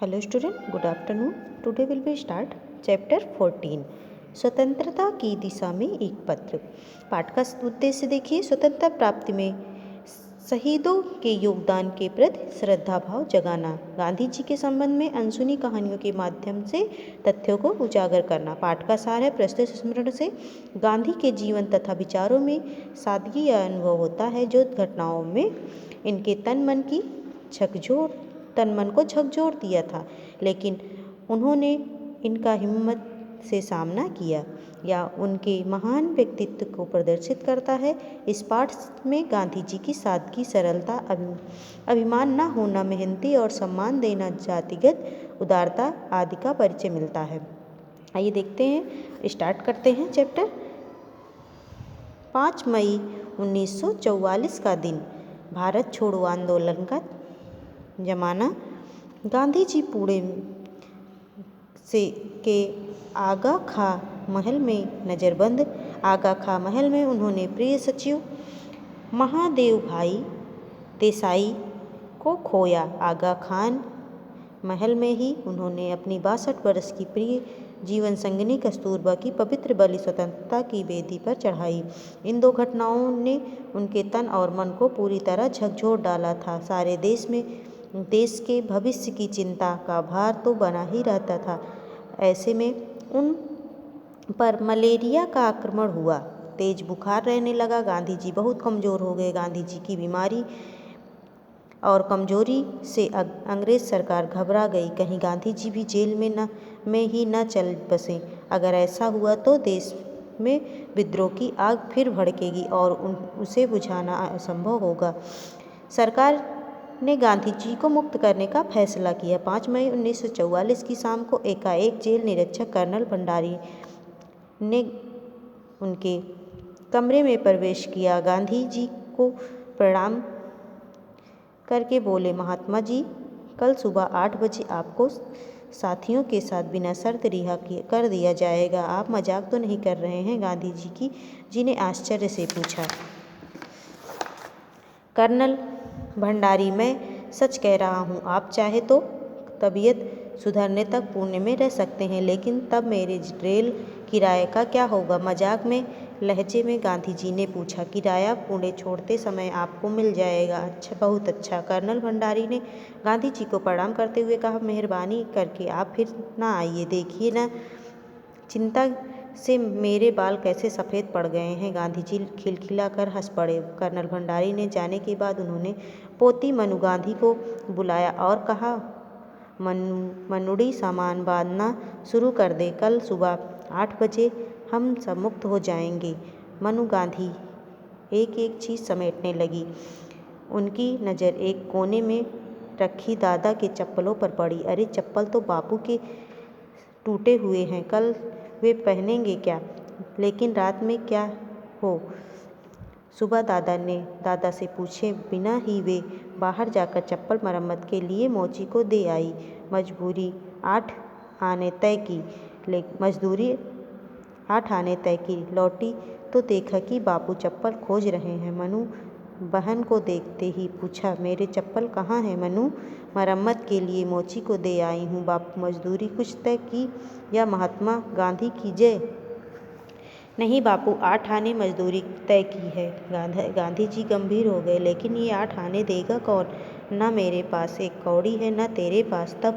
Hello student, good afternoon. Today will be start chapter 14 स्वतंत्रता की दिशा में एक पत्र। पाठ का उद्देश्य देखिए, स्वतंत्रता प्राप्ति में शहीदों के योगदान के प्रति श्रद्धा भाव जगाना, गांधी जी के संबंध में अनसुनी कहानियों के माध्यम से तथ्यों को उजागर करना। पाठ का सार है, प्रस्तुत स्मरण से गांधी के जीवन तथा विचारों में सादगी या अनुभव होता है जो घटनाओं में इनके तन मन को झकझोर दिया था, लेकिन उन्होंने इनका हिम्मत से सामना किया या उनके महान व्यक्तित्व को प्रदर्शित करता है। इस पाठ में गांधी जी की सादगी, सरलता, अभिमान न होना, मेहनती और सम्मान देना, जातिगत उदारता आदि का परिचय मिलता है। आइए देखते हैं, स्टार्ट करते हैं चैप्टर। 5 मई 1944 का दिन, भारत छोड़ो आंदोलन का जमाना। गांधी जी पुणे से के आगा खा महल में नज़रबंद। आगा खा महल में उन्होंने प्रिय सचिव महादेव भाई देसाई को खोया। आगा खान महल में ही उन्होंने अपनी 62 वर्ष की प्रिय जीवन संगिनी कस्तूरबा की पवित्र बलि स्वतंत्रता की वेदी पर चढ़ाई। इन दो घटनाओं ने उनके तन और मन को पूरी तरह झकझोर डाला था। सारे देश के भविष्य की चिंता का भार तो बना ही रहता था। ऐसे में उन पर मलेरिया का आक्रमण हुआ, तेज बुखार रहने लगा। गांधी जी बहुत कमज़ोर हो गए। गांधी जी की बीमारी और कमजोरी से अंग्रेज सरकार घबरा गई, कहीं गांधी जी भी जेल में ही न चल बसे। अगर ऐसा हुआ तो देश में विद्रोह की आग फिर भड़केगी और उसे बुझाना असंभव होगा। सरकार ने गांधी जी को मुक्त करने का फैसला किया। 5 मई 1944 की शाम को एकाएक जेल निरीक्षक कर्नल भंडारी ने उनके कमरे में प्रवेश किया। गांधी जी को प्रणाम करके बोले, महात्मा जी, कल सुबह 8 बजे आपको साथियों के साथ बिना शर्त रिहा कर दिया जाएगा। आप मजाक तो नहीं कर रहे हैं? गांधी जी ने आश्चर्य से पूछा। कर्नल भंडारी, मैं सच कह रहा हूँ। आप चाहे तो तबीयत सुधरने तक पुणे में रह सकते हैं, लेकिन तब मेरे रेल किराए का क्या होगा? मजाक में लहजे में गांधी जी ने पूछा। किराया पुणे छोड़ते समय आपको मिल जाएगा। अच्छा, बहुत अच्छा। कर्नल भंडारी ने गांधी जी को प्रणाम करते हुए कहा, मेहरबानी करके आप फिर ना आइए। देखिए ना, चिंता से मेरे बाल कैसे सफ़ेद पड़ गए हैं। गांधी जी खिलखिलाकर हंस पड़े। कर्नल भंडारी ने जाने के बाद उन्होंने पोती मनु गांधी को बुलाया और कहा, मनुड़ी सामान बांधना शुरू कर दे। कल सुबह 8 बजे हम सब मुक्त हो जाएंगे। मनु गांधी एक एक चीज़ समेटने लगी। उनकी नज़र एक कोने में रखी दादा के चप्पलों पर पड़ी। अरे, चप्पल तो बापू के टूटे हुए हैं, कल वे पहनेंगे क्या? लेकिन रात में क्या हो? सुबह दादा से पूछे बिना ही वे बाहर जाकर चप्पल मरम्मत के लिए मोची को दे आई। मजदूरी 8 आने तय की। लौटी तो देखा कि बापू चप्पल खोज रहे हैं। मनु बहन को देखते ही पूछा, मेरे चप्पल कहाँ हैं? मनु, मरम्मत के लिए मोची को दे आई हूँ। बापू, मजदूरी कुछ तय की या महात्मा गांधी की जय? नहीं बापू, 8 आने मजदूरी तय की है। गांधी जी गंभीर हो गए। लेकिन ये 8 आने देगा कौन? न मेरे पास एक कौड़ी है, न तेरे पास। तब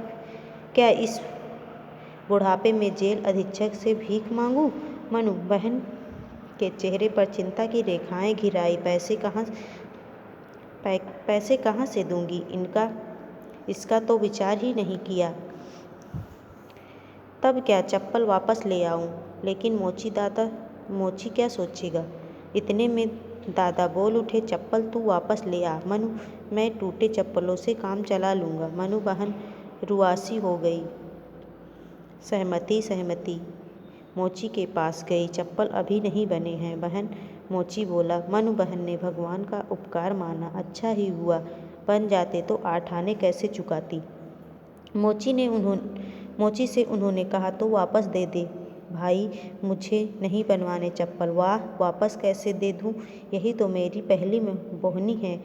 क्या इस बुढ़ापे में जेल अधीक्षक से भीख मांगूं? मनु बहन के चेहरे पर चिंता की रेखाएं घिर आई। पैसे कहाँ से दूंगी? इसका तो विचार ही नहीं किया। तब क्या चप्पल वापस ले आऊं? लेकिन मोची क्या सोचेगा? इतने में दादा बोल उठे, चप्पल तू वापस ले आ मनु, मैं टूटे चप्पलों से काम चला लूँगा। मनु बहन रुआसी हो गई। सहमति मोची के पास गई। चप्पल अभी नहीं बने हैं बहन, मोची बोला। मनु बहन ने भगवान का उपकार माना। अच्छा ही हुआ, बन जाते तो 8 आने कैसे चुकाती। मोची से उन्होंने कहा, तो वापस दे दे भाई, मुझे नहीं बनवाने चप्पल। वाह, वापस कैसे दे दूँ? यही तो मेरी पहली बोहनी है।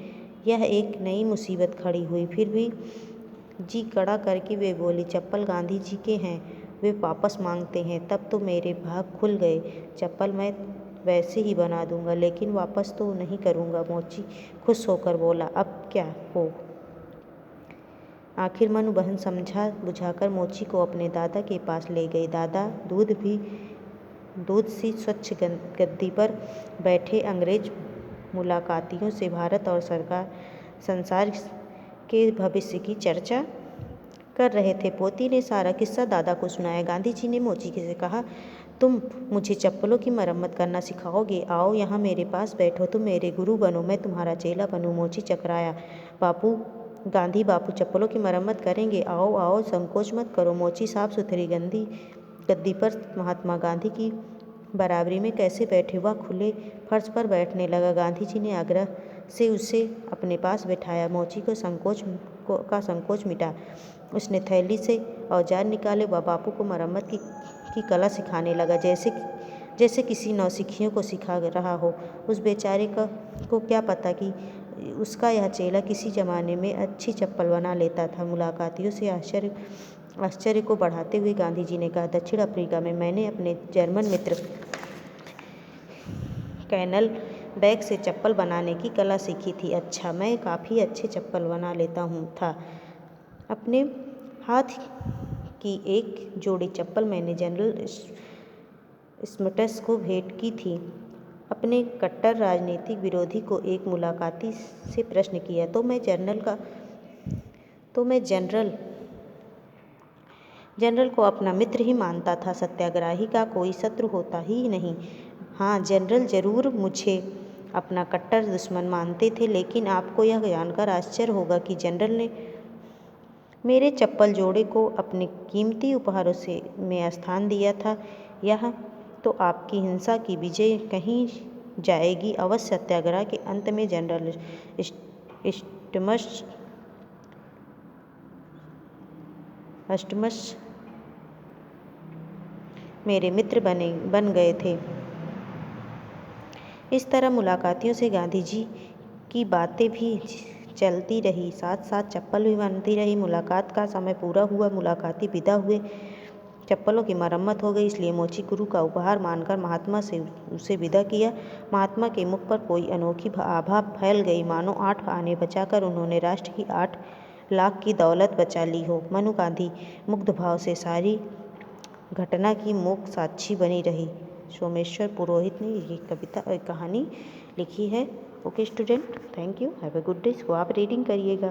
यह एक नई मुसीबत खड़ी हुई। फिर भी जी कड़ा करके वे बोली, चप्पल गांधी जी के हैं, वे वापस मांगते हैं। तब तो मेरे भाग खुल गए। चप्पल मैं वैसे ही बना दूंगा, लेकिन वापस तो नहीं करूंगा। मोची खुश होकर बोला, अब क्या हो। आखिर मनु बहन समझा बुझाकर मोची को अपने दादा के पास ले गई। दादा दूध सी स्वच्छ गद्दी पर बैठे अंग्रेज मुलाकातियों से भारत और संसार के भविष्य की चर्चा कर रहे थे। पोती ने सारा किस्सा दादा को सुनाया। गांधी जी ने मोची से कहा, तुम मुझे चप्पलों की मरम्मत करना सिखाओगे? आओ यहाँ मेरे पास बैठो, तुम मेरे गुरु बनो, मैं तुम्हारा चेला बनूँ। मोची चकराया। गांधी बापू चप्पलों की मरम्मत करेंगे? आओ आओ, संकोच मत करो। मोची साफ सुथरी गद्दी पर महात्मा गांधी की बराबरी में कैसे बैठे हुआ खुले फर्श पर बैठने लगा। गांधी जी ने आग्रह से उसे अपने पास बैठाया। मोची को संकोच मिटा। उसने थैली से औजार निकाले व बापू को मरम्मत की कला सिखाने लगा, जैसे किसी नौसिखियों को सिखा रहा हो। उस बेचारे को क्या पता कि उसका यह चेला किसी ज़माने में अच्छी चप्पल बना लेता था। मुलाकातियों से आश्चर्य को बढ़ाते हुए गांधी जी ने कहा, दक्षिण अफ्रीका में मैंने अपने जर्मन मित्र कैनल बैग से चप्पल बनाने की कला सीखी थी। अच्छा, मैं काफ़ी अच्छे चप्पल बना लेता था। अपने हाथ की एक जोड़ी चप्पल मैंने जनरल स्मिट्स को भेंट की थी। अपने कट्टर राजनीतिक विरोधी को एक मुलाकाती से प्रश्न किया, तो मैं जनरल को अपना मित्र ही मानता था। सत्याग्रही का कोई शत्रु होता ही नहीं। हाँ, जनरल जरूर मुझे अपना कट्टर दुश्मन मानते थे, लेकिन आपको यह जानकर आश्चर्य होगा कि जनरल ने मेरे चप्पल जोड़े को अपने कीमती उपहारों में स्थान दिया था। यह तो आपकी हिंसा की विजय कहीं जाएगी अवश्य। सत्याग्रह के अंत में जनरल अष्टमश मेरे मित्र बन गए थे। इस तरह मुलाकातियों से गांधी जी की बातें भी चलती रही, साथ साथ चप्पल भी बनती रही। मुलाकात का समय पूरा हुआ, मुलाकाती विदा हुए, चप्पलों की मरम्मत हो गई। इसलिए मोची गुरु का उपहार मानकर महात्मा से उसे विदा किया। महात्मा के मुख पर कोई अनोखी आभा फैल गई, मानो 8 आने बचाकर उन्होंने राष्ट्र की 8 लाख की दौलत बचा ली हो। मनु गांधी मुग्ध भाव से सारी घटना की मूक साक्षी बनी रही। सोमेश्वर पुरोहित ने ये कहानी लिखी है। Okay student, thank you, have a good day. इसको आप रीडिंग करिएगा।